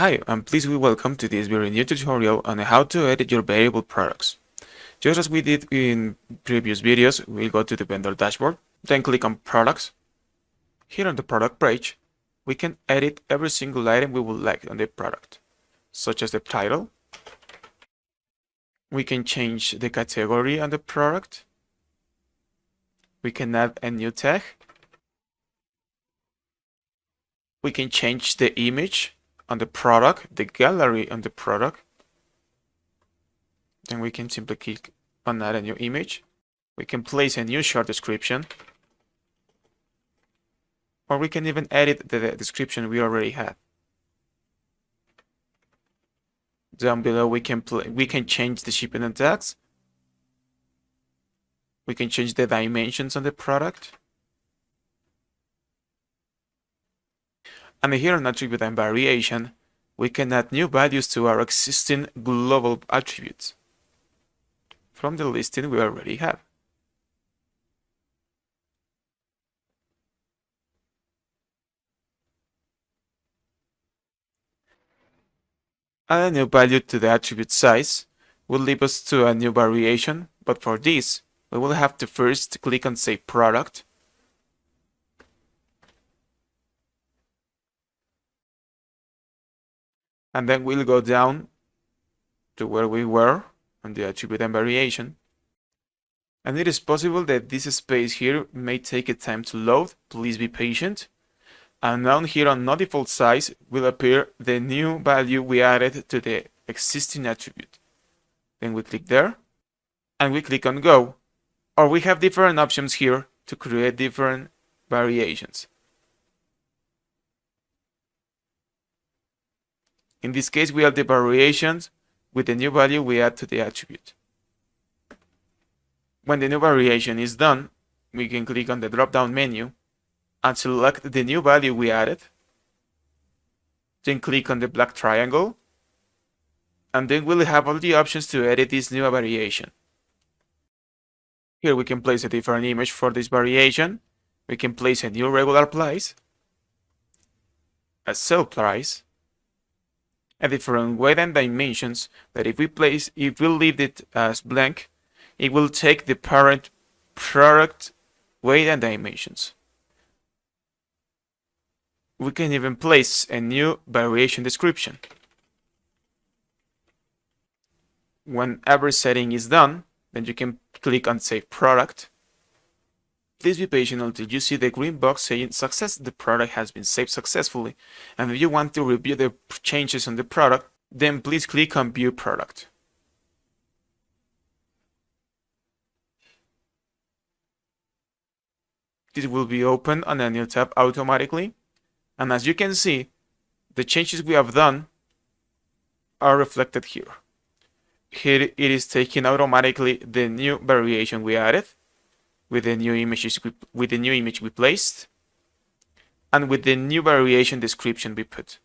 Hi, and please welcome to this very new tutorial on how to edit your variable products. Just as we did in previous videos, we'll go to the vendor dashboard, then click on products. Here on the product page, we can edit every single item we would like on the product, such as the title. We can change the category on the product. We can add a new tag. We can change the image on the product, the gallery on the product. Then we can simply click on add a new image. We can place a new short description. Or we can even edit the description we already have. Down below we can change the shipping and tax. We can change the dimensions on the product. And here on attribute and variation, we can add new values to our existing global attributes from the listing we already have. Add a new value to the attribute size will lead us to a new variation, but for this, we will have to first click on Save Product. And then we'll go down to where we were on the attribute and variation. And it is possible that this space here may take a time to load. Please be patient. And down here on no default size will appear the new value we added to the existing attribute. Then we click there and we click on Go. Or we have different options here to create different variations. In this case, we have the variations with the new value we add to the attribute. When the new variation is done, we can click on the drop-down menu and select the new value we added. Then click on the black triangle. And then we'll have all the options to edit this new variation. Here we can place a different image for this variation. We can place a new regular price, a sell price, a different weight and dimensions that if we leave it as blank, it will take the parent product weight and dimensions. We can even place a new variation description. When every setting is done, then you can click on Save Product. Please be patient until you see the green box saying success. The product has been saved successfully. And if you want to review the changes on the product, then please click on View Product. This will be open on a new tab automatically. And as you can see, the changes we have done are reflected here. Here it is taking automatically the new variation we added, with the new image we placed, and with the new variation description we put.